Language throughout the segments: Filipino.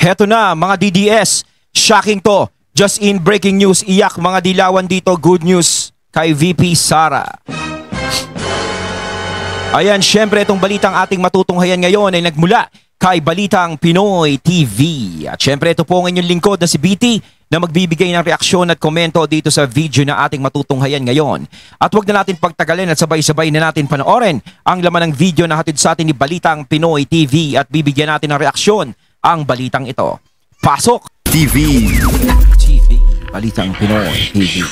Heto na mga DDS, shocking to. Just in breaking news, iyak mga dilawan dito, good news kay VP Sara. Ayan, syempre itong balitang ating matutunghayan ngayon ay nagmula kay Balitang Pinoy TV. At syempre ito po ang inyong lingkod na si BT na magbibigay ng reaksyon at komento dito sa video na ating matutunghayan ngayon. At huwag na natin pagtagalin at sabay-sabay na natin panoorin ang laman ng video na hatid sa atin ni Balitang Pinoy TV at bibigyan natin ng reaksyon ang balitang ito. Pasok! TV, Balitang Pinoy TV.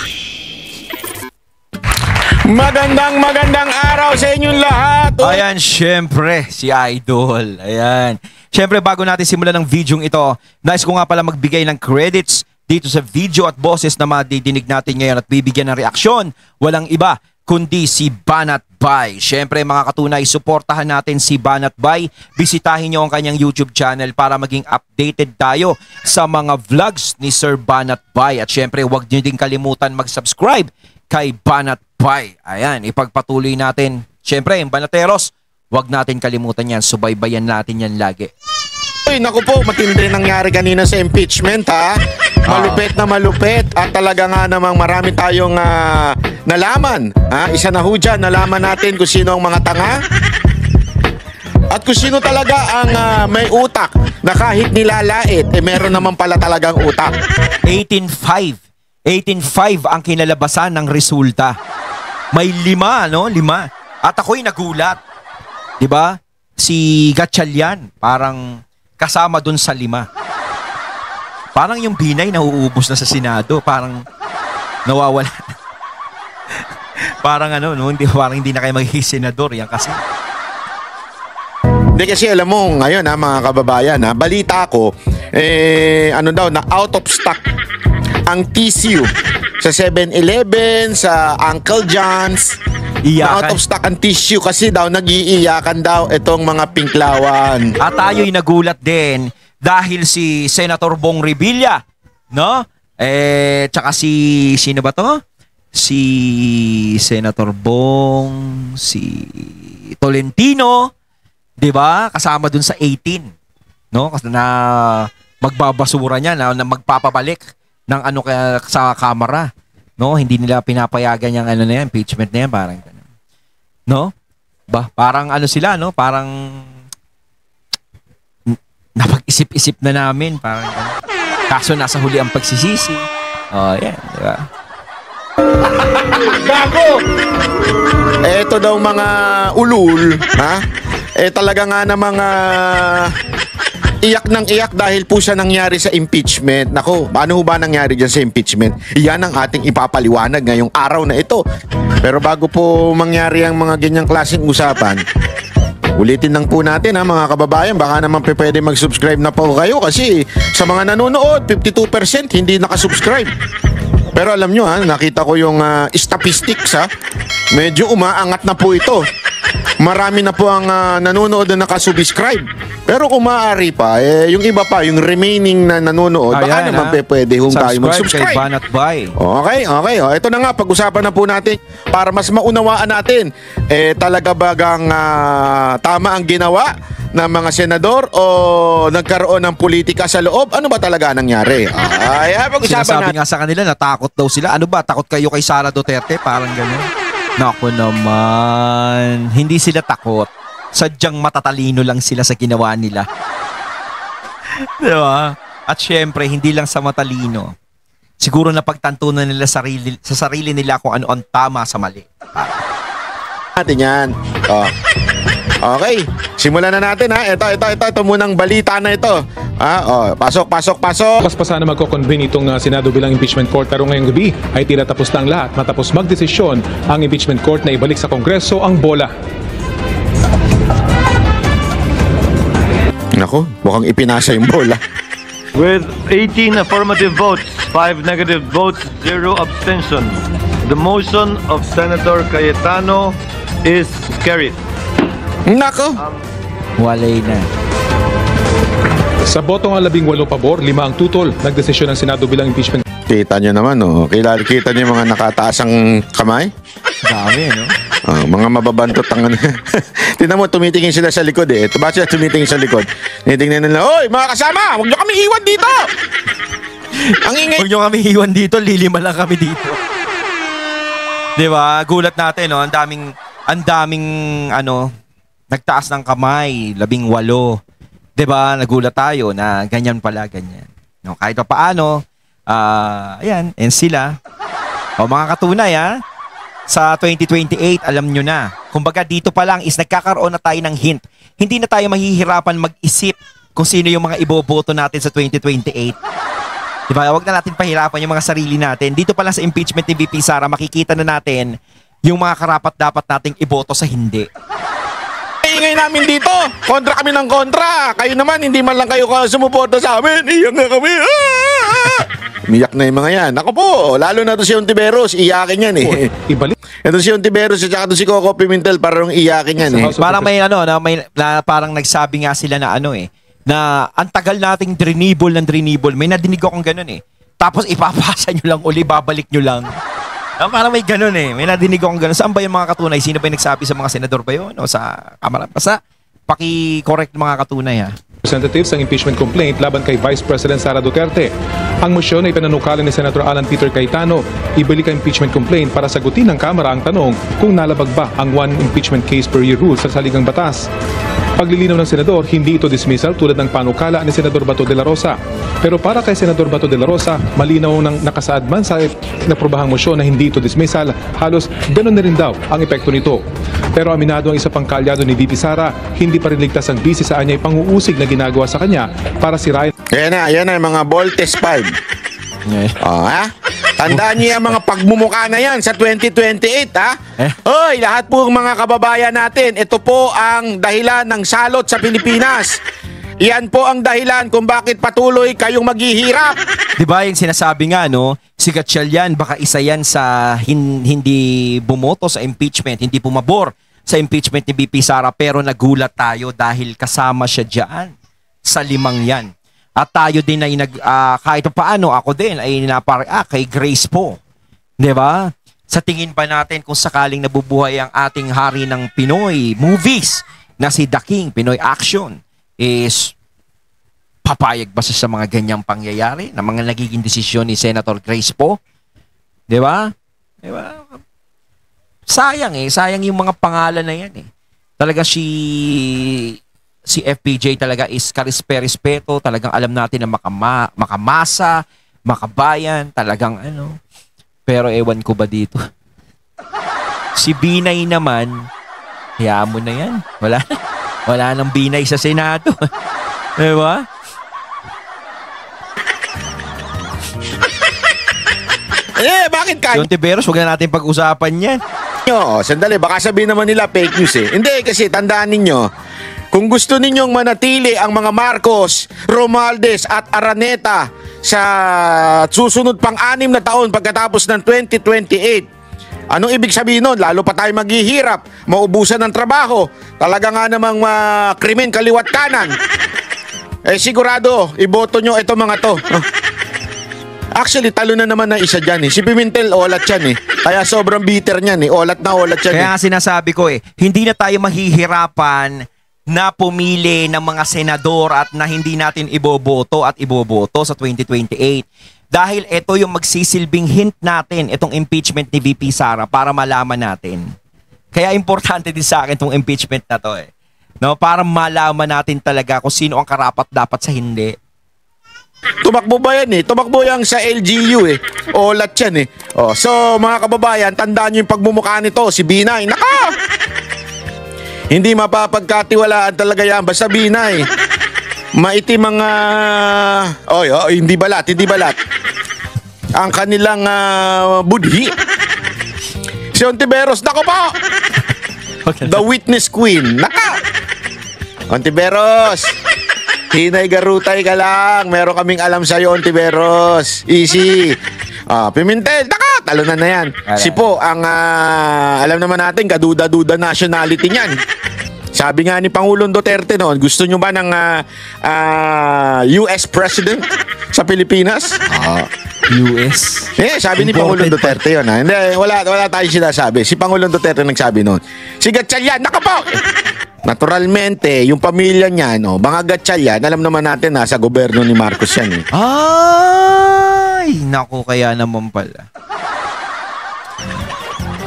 Magandang araw sa inyong lahat. Ayan, syempre, si Idol. Ayan. Syempre, bago natin simulan ng video ito, nais ko nga pala magbigay ng credits dito sa video at boses na madidinig natin ngayon at bibigyan ng reaksyon. Walang iba kundi si Banat Bay. Syempre mga katunay, suportahan natin si Banat Bay. Bisitahin nyo ang kanyang YouTube channel para maging updated tayo sa mga vlogs ni Sir Banat Bay. At syempre huwag nyo din kalimutan mag-subscribe kay Banat Bay. Ayan, ipagpatuloy natin. Syempre yung Banateros, huwag natin kalimutan yan. Subaybayan natin yan lagi. Uy, naku po, matindi nangyari kanina sa impeachment ha. Malupit na malupit at talaga nga namang marami tayong nalaman. Isa na ho dyan, nalaman natin kung sino ang mga tanga at kung sino talaga ang may utak na kahit nilalait, meron naman pala talagang utak. 18.5 ang kinalabasan ng resulta. May 5, no? 5. At ako'y nagulat. 'Di ba? Si Gatchalian parang kasama dun sa 5. Parang yung Binay nauubos na sa Senado, parang nawawala. Parang parang hindi na kayo magiging senador yan kasi. Hindi kasi alam mo ngayon mga kababayan balita ko na out of stock ang tissue sa 7-Eleven, sa Uncle John's. Out of stock ang tissue kasi daw nag-iiyakan daw itong mga pinklawan. At tayo'y nagulat din dahil si Senator Bong Revilla, no? Tsaka sino ba to? Si Senator Bong, si Tolentino, 'di ba? Kasama dun sa 18, no? Kasi na magbabasura niya na magpapabalik ng sa kamera, no? Hindi nila pinapayagan yung na yan, impeachment na yan, parang ganun. No? Parang sila, no? Parang napag-isip-isip na namin, parang ganun. Kaso nasa huli ang pagsisisi. Oh, yan, di ba? Gago! Eto daw mga ulul, talaga nga na mga iyak ng iyak dahil po siya nangyari sa impeachment. Nako, paano ba nangyari dyan sa impeachment? Iyan ang ating ipapaliwanag ngayong araw na ito. Pero bago po mangyari ang mga ganyang klaseng usapan, ulitin lang po natin mga kababayan, baka naman pwede mag-subscribe na po kayo kasi sa mga nanonood, 52% hindi nakasubscribe. Pero alam nyo nakita ko yung statistics medyo umaangat na po ito. Marami na po ang nanonood na nakasubscribe. Pero kung maaari pa, yung iba pa, yung remaining na nanonood, baka naman pwede tayo mag-subscribe. Kay Banat Bay. Okay. Ito na nga, pag-usapan na po natin para mas maunawaan natin, talaga bagang tama ang ginawa ng mga senador o nagkaroon ng politika sa loob? Ano ba talaga nangyari? Pag-usapan Sinasabi natin. nga sa kanila, natakot daw sila. Ano ba, takot kayo kay Sara Duterte? Parang gano'n. Naku naman, hindi sila takot. Sadyang matatalino lang sila sa ginawa nila. Diba? At syempre, hindi lang sa matalino. Siguro napagtanto na nila sa sarili nila kung ano ang tama sa mali. Natin yan. Okay, simulan na natin Ito munang balita na ito. Pasok. Pas pa sana magko-convene itong Senado bilang impeachment court, pero ngayong gabi ay tila tapos na ang lahat matapos magdesisyon ang impeachment court na ibalik sa Kongreso ang bola. Nako, mukhang ipinasa yung bola. With 18 affirmative votes, 5 negative votes, 0 abstention, the motion of Senator Cayetano is carried. Nako! Walay na. Sa boto ng 18 pabor, 5 ang tutol, nagdesisyon ng Senado bilang impeachment. Kita nyo naman, Kita nyo yung mga nakataas ang kamay? Dami, no? Mga mababantot ang ano. Tingnan mo, tumitingin sila sa likod eh. Ito ba sila tumitingin sa likod? Tinitingnan nila, "Hoy, mga kasama, huwag nyo kami iwan dito!" Ang ingay. Huwag nyo kami iwan dito, lilima lang kami dito. Di ba? Gulat natin, no? Ang daming, nagtaas ng kamay, 18. Di ba? Nagulat tayo na ganyan pala, ganyan. No, kahit pa paano, ayan, and sila. O mga katunay, sa 2028, alam nyo na. Kumbaga dito pa lang is nagkakaroon na tayo ng hint. Hindi na tayo mahihirapan mag-isip kung sino yung mga iboboto natin sa 2028. Diba? Huwag na natin pahirapan yung mga sarili natin. Dito pa lang sa impeachment ni VP Sara, makikita na natin yung mga karapat-dapat nating iboto sa hindi. Ingay namin dito. Kontra kami ng kontra. Kayo naman, hindi man lang kayo sumuporta sa amin. Iyak na kami. Umiyak na yung mga yan. Ako po, lalo na to si Ontiveros, iyakin yan eh. Ibalik Ito si Ontiveros at saka to si Coco Pimentel, parang iyakin yan eh. Parang may parang nagsabi nga sila na na ang tagal nating drinibol, may nadinig akong ganun eh. Tapos ipapasa nyo lang uli, babalik nyo lang. Parang may ganun eh. May nadinig akong ganun. Saan ba yung mga katunay? Sino ba yung nagsabi sa mga senador ba yun? O sa kamara? Basta, paki-correct mga katunay representatives ang impeachment complaint laban kay Vice President Sara Duterte. Ang motion ay pinanukalan ni Senator Alan Peter Cayetano. Ibalik ang impeachment complaint para sagutin ng Kamara ang tanong kung nalabag ba ang one impeachment case per year rule sa saligang batas. Paglilinaw ng Senador, hindi ito dismissal tulad ng panukala ni Senador Bato de la Rosa. Pero para kay Senador Bato de la Rosa, malinaw nang nakasaad man sa naprobahang motion na hindi ito dismissal, halos ganoon na rin daw ang epekto nito. Pero aminado ang isa pang kaalyado ni VP Sara, hindi pa rin ligtas ang busy sa anyay panguusig na ginagawa sa kanya para sirain. Ayan na, mga Voltes 5. Tandaan niyo yung mga pagmumukha na yan sa 2028, Hoy, lahat po mga kababayan natin, ito po ang dahilan ng salot sa Pilipinas. Yan po ang dahilan kung bakit patuloy kayong maghihirap. Diba yung sinasabi nga, si Gatchalian, baka isa yan sa hindi bumoto sa impeachment, hindi pumabor sa impeachment ni VP Sara, pero nagulat tayo dahil kasama siya dyan sa 5 yan. At tayo din ay kahit paano, ako din ay kay Grace po. Diba? Sa tingin pa natin kung sakaling nabubuhay ang ating hari ng Pinoy movies na si The King, Pinoy Action, is papayag ba sa mga ganyang pangyayari na mga nagiging desisyon ni Senator Grace po? Diba? Diba? Sayang yung mga pangalan na yan eh. Talaga si FPJ talaga is karespeto, talagang alam natin na makamasa, makabayan, talagang Pero ewan ko ba dito? Si Binay naman, hayaan mo na yan. Wala nang Binay sa Senado. Diba? Bakit ka? Yung Tiberos, huwag na natin pag-usapan yan. Sandali, baka sabihin naman nila fake news eh. Hindi, kasi tandaan ninyo, kung gusto ninyong manatili ang mga Marcos, Romualdez at Araneta sa susunod pang 6 na taon pagkatapos ng 2028, anong ibig sabihin nun? Lalo pa tayo maghihirap, maubusan ng trabaho, talaga nga namang krimen kaliwat kanan. Sigurado, iboto nyo ito mga to. Actually, talo na naman na isa dyan eh. Si Pimentel, olat yan eh. Kaya sobrang bitter niyan eh. Olat na olat yan. Kaya nga sinasabi ko hindi na tayo mahihirapan na pumili ng mga senador at na hindi natin iboboto sa 2028. Dahil ito yung magsisilbing hint natin, itong impeachment ni VP Sara, para malaman natin. Kaya importante din sa akin itong impeachment na to para malaman natin talaga kung sino ang karapat dapat sa hindi. Tumakbo ba yan eh? Tumakbo yan sa LGU eh. Olat yan eh. So mga kababayan, tandaan nyo yung pagmumukha nito, si Binay. Naka! Hindi mapapagkatiwalaan talaga yan. Basta Binay. Maitim mga... hindi balat. Ang kanilang budhi. Si Ontiveros, nako po! The Witness Queen. Naka! Ontiveros! Hinay garutay ka lang. Meron kaming alam sa'yo, Ontiveros. Easy. Pimentel, talunan na yan. Si Po, ang alam naman natin, kaduda-duda nationality niyan. Sabi nga ni Pangulong Duterte noon, gusto nyo ba ng US President sa Pilipinas? US. Sabi ni Pangulong Duterte yun. Hindi, wala tayong sinasabi. Si Pangulong Duterte nagsabi noon. Si Gatchalian, naka po! Naturalmente, yung pamilya niya, no, mga Gatchalian, alam naman natin na sa gobyerno ni Marcos yan. Ay, naku, kaya naman pala.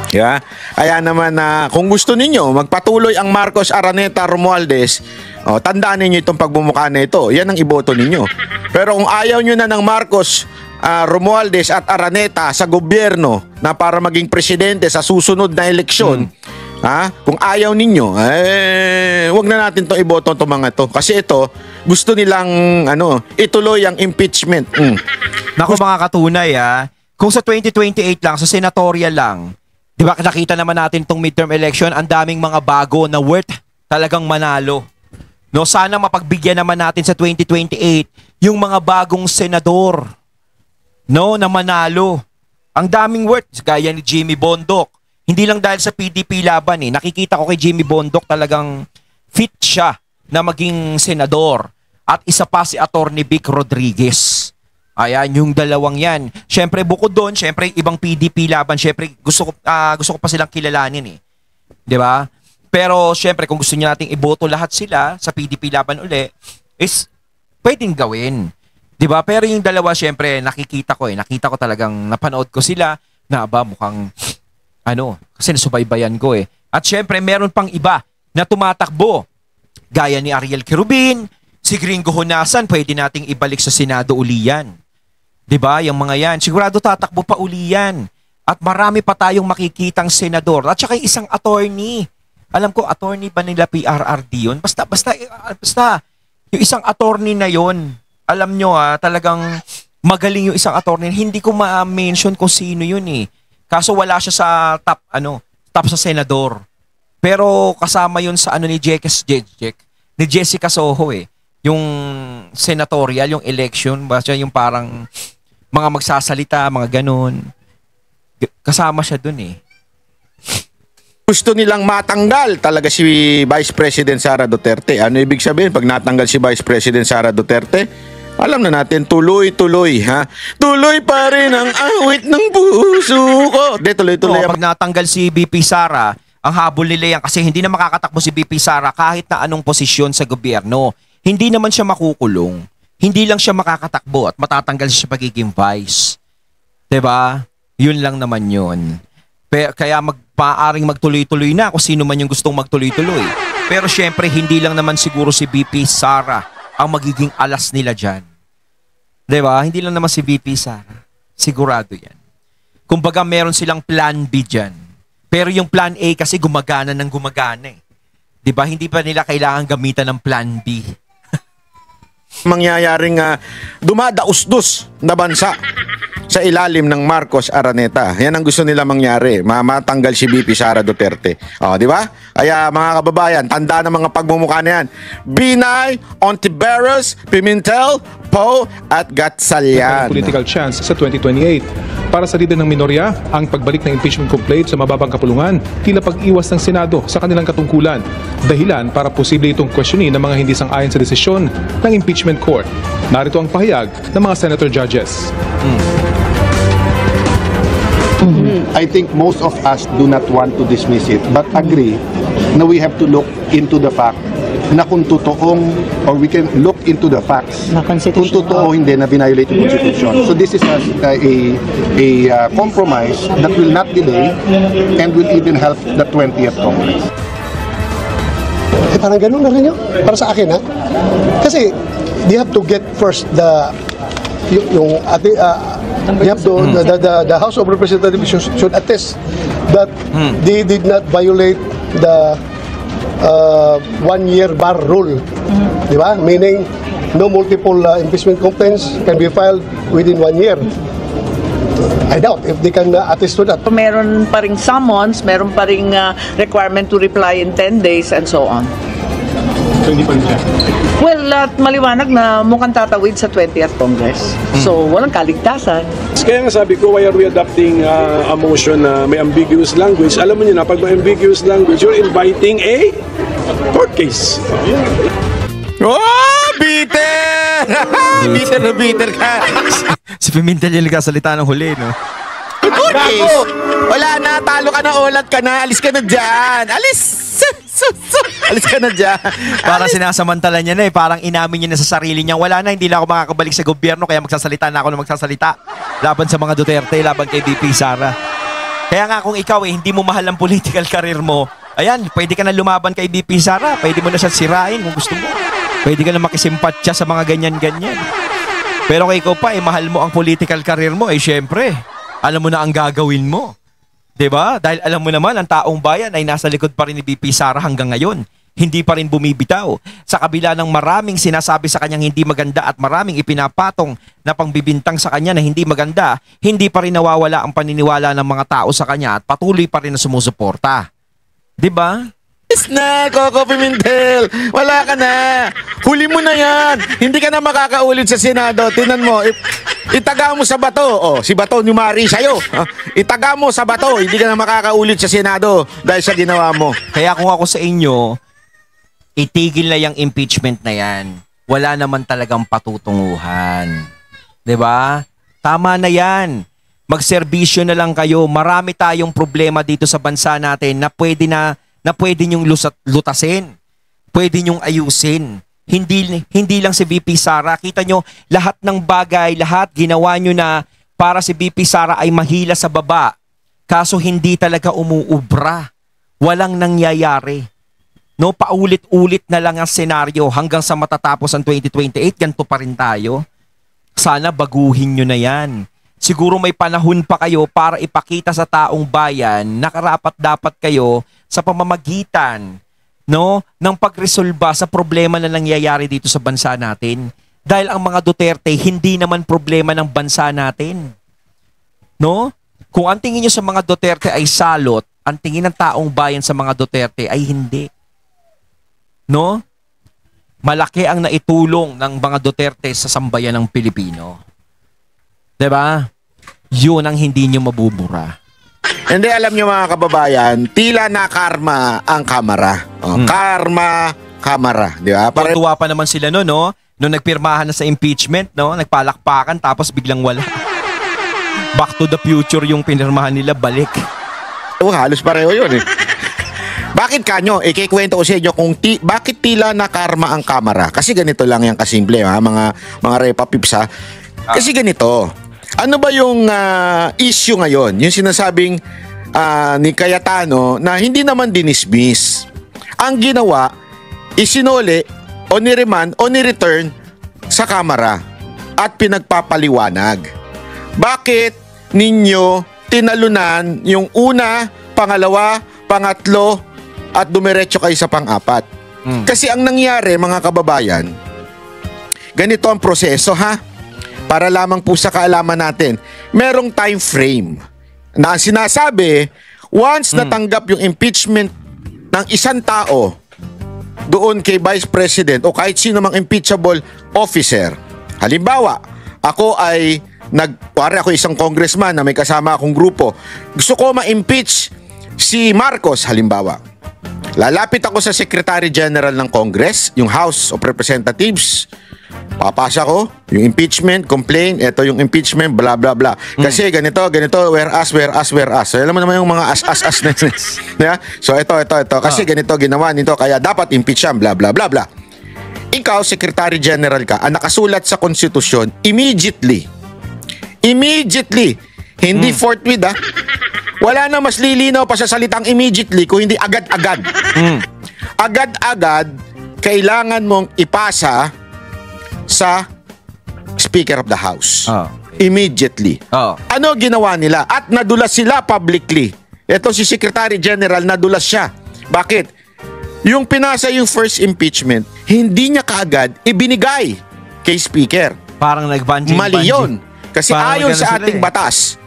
Yeah. Kaya naman kung gusto ninyo magpatuloy ang Marcos, Araneta, Romualdez, tandaan ninyo itong pagbumuka na ito. Yan ang iboto ninyo. Pero kung ayaw nyo na ng Marcos, Romualdez at Araneta sa gobyerno na para maging presidente sa susunod na eleksyon, kung ayaw ninyo, wag na natin itong iboto itong mga to. Kasi ito, gusto nilang ituloy ang impeachment. Naku, mga katunay, kung sa 2028 lang, sa senatorial lang, di ba nakita naman natin itong midterm election, ang daming mga bago na worth talagang manalo. No, sana mapagbigyan naman natin sa 2028 yung mga bagong senador, no, na manalo. Ang daming worth, gaya ni Jimmy Bondoc. Hindi lang dahil sa PDP laban nakikita ko kay Jimmy Bondoc talagang fit siya na maging senador. At isa pa si Attorney Vic Rodriguez. Ayan, yung dalawang yan. Siyempre, bukod doon, siyempre, ibang PDP laban. Siyempre, gusto ko pa silang kilalanin Di ba? Pero, siyempre, kung gusto niyo nating iboto lahat sila sa PDP laban uli, is pwedeng gawin. Di ba? Pero yung dalawa, siyempre, nakikita ko Nakita ko talagang, napanood ko sila, na mukhang, kasi nasubaybayan ko At siyempre, meron pang iba na tumatakbo. Gaya ni Ariel Quirubin, si Gringo Honasan, pwede nating ibalik sa Senado uli yan. Diba? Yung mga yan. Sigurado tatakbo pa uli yan. At marami pa tayong makikitang senador. At saka yung isang attorney. Alam ko, attorney ba nila PRRD yun? Basta. Yung isang attorney na yun, alam nyo talagang magaling yung isang attorney. Hindi ko ma-mention kung sino yun Kaso wala siya sa top sa senador. Pero kasama yun sa ni Jessica Soho yung senatorial, yung election, basta yung parang mga magsasalita, mga ganun. Kasama siya dun Gusto nilang matanggal talaga si Vice President Sara Duterte. Ano ibig sabihin pag natanggal si Vice President Sara Duterte? Alam na natin, tuloy-tuloy, Tuloy pa rin ang awit ng puso ko. Tuloy-tuloy. Pag natanggal si BP Sara, ang habol nila yan kasi hindi na makakatakbo si BP Sara kahit na anong posisyon sa gobyerno. Hindi naman siya makukulong. Hindi lang siya makakatakbo at matatanggal siya sa pagiging vice. 'Di ba? Yun lang naman yun. Kaya magpaaring magtuloy-tuloy na kung sino man yung gustong magtuloy-tuloy. Pero syempre, hindi lang naman siguro si BP Sara ang magiging alas nila dyan. 'Di ba? Hindi lang naman si BP Sara. Sigurado yan. Kumbaga, meron silang plan B dyan. Pero yung plan A kasi gumagana ng gumagana 'Di ba? Hindi pa nila kailangan gamitan ng plan B. Mangyayaring dumadausdos na bansa sa ilalim ng Marcos Araneta. Yan ang gusto nila mangyari. Matanggal si BP Sara Duterte. Di ba? Kaya mga kababayan, tanda ng mga pagmumukha na yan. Binay, Ontiveros, Pimentel, Poe at Gatchalian. Political chance sa 2028. Para sa lider ng minorya, ang pagbalik ng impeachment complaint sa mababang kapulungan, tila pag-iwas ng Senado sa kanilang katungkulan. Dahilan para posible itong questionin ng mga hindi sang-ayon sa desisyon ng impeachment court. Narito ang pahayag ng mga senator judges. I think most of us do not want to dismiss it but agree na we have to look into the fact na kung totoong, or we can look into the facts kung totoo hindi na violate yung Constitution. So this is a compromise that will not delay and will even help the 20th Congress. Parang ganun na rin yun. Para sa akin, Kasi, you have to get first the House of Representatives should attest that they did not violate the 1-year bar rule. Di ba? Meaning, no multiple impeachment complaints can be filed within 1 year. I doubt if they can attest to that. Meron pa ring summons, meron pa ring requirement to reply in 10 days and so on. So hindi pa rin siya? Well, maliwanag na mukhang tatawid sa 20th Congress. So, walang kaligtasan. Kaya nga sabi ko, why are we adopting a motion na may ambiguous language? Alam mo niyo na, pag may ambiguous language, you're inviting a court case. Oh, bitter! Bitter na bitter ka. Si Pimentel yung nagkasalita ng huli, no? Court case. Wala na, talo ka na, ulat ka na, alis ka na dyan. Alis! Alis ka na dyan. Parang sinasamantala niya na parang inamin niya na sa sarili niya, wala na, hindi na ako makakabalik sa gobyerno, kaya magsasalita na ako na magsasalita. Laban sa mga Duterte, laban kay VP Sara. Kaya nga kung ikaw hindi mo mahal ang political career mo, ayan, pwede ka na lumaban kay VP Sara, pwede mo na siya sirain kung gusto mo. Pwede ka na makisimpatya sa mga ganyan-ganyan. Pero kung ikaw pa, mahal mo ang political career mo, syempre, alam mo na ang gagawin mo. 'Di ba? Dahil alam mo naman, ang taong bayan ay nasa likod pa rin ni VP Sara hanggang ngayon. Hindi pa rin bumibitaw. Sa kabila ng maraming sinasabi sa kanyang hindi maganda at maraming ipinapatong na pangbibintang sa kanya na hindi maganda, hindi pa rin nawawala ang paniniwala ng mga tao sa kanya at patuloy pa rin na sumusuporta. 'Di ba? Yes na, Coco Pimentel. Wala ka na. Huli mo na yan. Hindi ka na makakaulit sa Senado. Tinan mo, itaga mo sa bato. Oh, si Bato numari sa'yo. Itaga mo sa bato. Hindi ka na makakaulit sa Senado dahil sa ginawa mo. Kaya kung ako sa inyo, itigil na yung impeachment na yan. Wala naman talagang patutunguhan. 'Di ba? Tama na yan. Magserbisyo na lang kayo. Marami tayong problema dito sa bansa natin na pwede niyong lutasin. Pwede niyong ayusin. Hindi lang si VP Sara. Kita nyo, lahat ng bagay, lahat ginawa nyo na para si VP Sara ay mahila sa baba. Kaso hindi talaga umuubra. Walang nangyayari. No, paulit-ulit na lang ang senaryo hanggang sa matatapos ang 2028. Ganito pa rin tayo. Sana baguhin nyo na yan. Siguro may panahon pa kayo para ipakita sa taong bayan na karapat-dapat kayo sa pamamagitan, no, ng pagresolba sa problema na nangyayari dito sa bansa natin. Dahil ang mga Duterte hindi naman problema ng bansa natin. No? Kung ang tingin nyo sa mga Duterte ay salot, ang tingin ng taong bayan sa mga Duterte ay hindi. No? Malaki ang naitulong ng mga Duterte sa sambayan ng Pilipino. 'Di ba? Yun ang hindi nyo mabubura. Hindi, alam nyo mga kababayan, tila na karma ang kamera. Karma, kamera. Di ba? Tuwa pa naman sila no? Nung nagpirmahan na sa impeachment, no? Nagpalakpakan tapos biglang wala. Back to the future yung pinirmahan nila, balik. Halos pareho yun eh. Bakit kanyo? Ikikwento ko sa inyo kung bakit tila na karma ang kamera. Kasi ganito lang yan kasimple, ha? Mga repa pips, ha? Kasi ganito. Ano ba yung issue ngayon? Yung sinasabing ni Cayetano na hindi naman dinismiss. Ang ginawa, isinuli o niremand o nireturn sa Kamara at pinagpapaliwanag. Bakit ninyo tinalunan yung una, pangalawa, pangatlo at dumiretso kayo sa pang-apat? Kasi ang nangyari, mga kababayan, ganito ang proseso, ha? Para lamang po sa kaalaman natin, merong time frame na ang sinasabi, once natanggap yung impeachment ng isang tao doon kay Vice President o kahit sino mang impeachable officer. Halimbawa, ako ako isang congressman na may kasama akong grupo. Gusto ko ma-impeach si Marcos, halimbawa. Lalapit ako sa Secretary General ng Congress, yung House of Representatives. Papasa ko yung impeachment, complaint, ito yung impeachment, bla bla bla. Kasi ganito, whereas. So, alam mo naman yung mga as na yun. Yeah? So ito. Kasi ganito ginawa nito, kaya dapat impeach siya, bla bla bla bla. Ikaw, Secretary General ka, ang nakasulat sa konstitusyon, immediately. Hindi forthwith, ha? Wala na mas lilinaw pa sa salitang immediately kung hindi agad-agad. Agad-agad, kailangan mong ipasa sa Speaker of the House. Immediately. Ano ginawa nila? At nadulas sila publicly. Ito si Secretary General, nadulas siya. Bakit? Yung pinasa yung first impeachment, hindi niya kaagad ibinigay kay Speaker. Parang nagbanjing. Mali yun. Kasi ayon sa ating batas,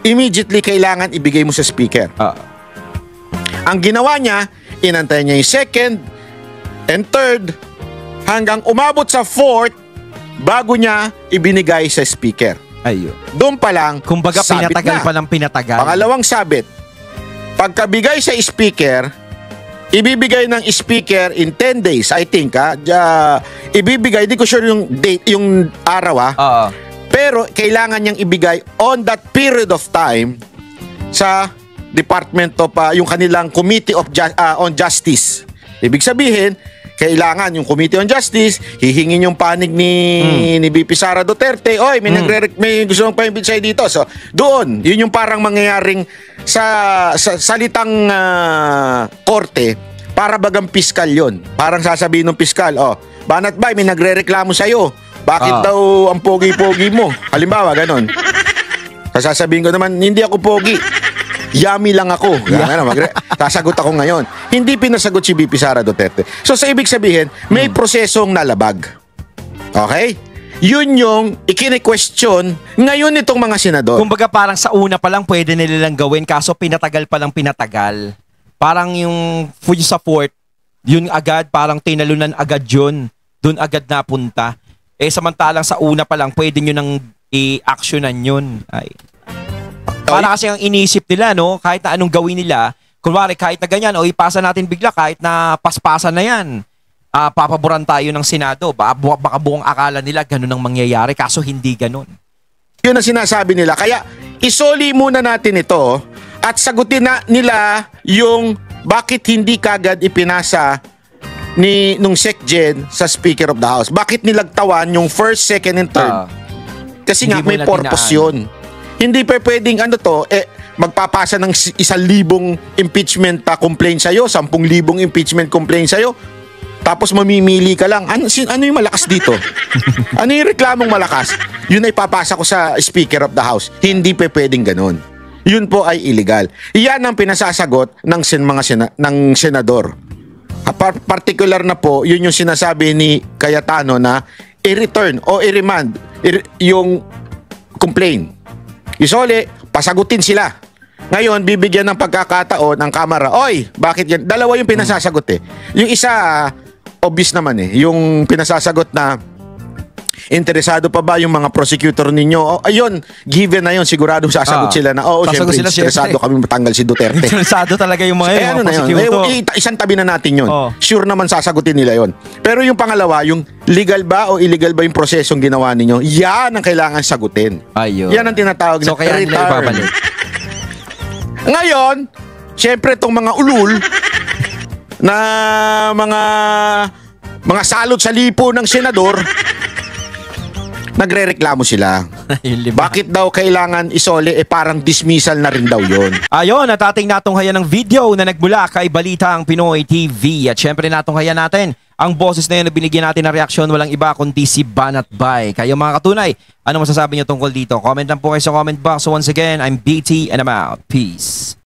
immediately kailangan ibigay mo sa Speaker. Ang ginawa niya, inantay niya yung second and third hanggang umabot sa fourth bago niya ibinigay sa Speaker. Ayun. Doon pa lang, kumbaga pinatagal pa ng pinatagal. Pangalawang sabit, pagkabigay sa Speaker, ibibigay ng speaker in 10 days, I think, ibibigay, di ko sure yung date, yung araw, Oo. pero kailangan niyang ibigay on that period of time sa Department of, yung kanilang Committee of on Justice. Ibig sabihin, kailangan yung Committee on Justice, hihingin yung panig ni VP Sara Duterte, oy, may gusto mong pa-invite sa'yo dito. So, doon, yun yung parang mangyayaring sa salitang korte, para bagang piskal yun. Parang sasabihin ng piskal, Banat Bay, may nagre-reklamo sa'yo. Bakit daw ang pogi-pogi mo? Halimbawa, ganon. Sasabihin ko naman, hindi ako pogi. Yummy lang ako. Sasagot ako ngayon. Hindi pinasagot si VP Sara Duterte. So sa ibig sabihin, may prosesong nalabag. Okay? Yun yung ikine-question ngayon itong mga senador. Kumbaga parang sa una pa lang pwede nilang gawin kaso pinatagal pa lang pinatagal. Parang yung sa fourth, yun agad, parang tinalunan agad yun. Doon agad napunta. Samantalang sa una pa lang pwede nyo nang i-actionan yun. Ay. Para kasi ang inisip nila, no, kahit na anong gawin nila, kunwari kahit na ganyan, ipasa natin bigla, kahit na paspasan na yan, papaboran tayo ng Senado. Baka buong akala nila ganun ang mangyayari, kaso hindi ganun. Yun ang sinasabi nila. Kaya isoli muna natin ito at sagutin na nila yung bakit hindi kagad ipinasa nung SecGen sa Speaker of the House. Bakit nilagtawan yung first, second, and third? Kasi nga may purpose yun. Hindi pa pwedeng magpapasa ng 1,000 impeachment complaint sa'yo, 10,000 impeachment complaint sa'yo, tapos mamimili ka lang. Ano yung malakas dito? Ano yung reklamong malakas? Yun ay papasa ko sa Speaker of the House. Hindi pa pwedeng ganun. Yun po ay illegal. Iyan ang pinasasagot ng ng senador. Particular na po, yun yung sinasabi ni Cayetano na i-return o i-remand yung complaint. Isole, pasagutin sila. Ngayon, bibigyan ng pagkakataon ang Kamara. Oy, bakit yan? Dalawa yung pinasasagot Yung isa, obvious naman yung pinasasagot na interesado pa ba yung mga prosecutor ninyo? Ayun, given na yun, sigurado sasagot sila na, syempre, interesado kami matanggal si Duterte. Interesado talaga yung mga prosecutor. Isang tabi na natin yun. Sure naman sasagutin nila yun. Pero yung pangalawa, yung legal ba o illegal ba yung prosesong ginawa ninyo, yan ang kailangan sagutin. Ayun. Yan ang tinatawag na kaya nila ibabalik. Ngayon, syempre itong mga ulul na mga salot sa lipo ng senador, nagrereklamo sila. Bakit daw kailangan isole? Parang dismissal na rin daw yon. Ayun, at ating natunghayan ng video na nagmula kay Balitang Pinoy TV. At syempre natunghayan natin ang boses na yun na binigyan natin ng reaksyon, walang iba kundi si Banat Bay. Kayo mga katunay, ano masasabi niyo tungkol dito? Comment lang po kayo sa comment box. So once again, I'm BT and I'm out. Peace.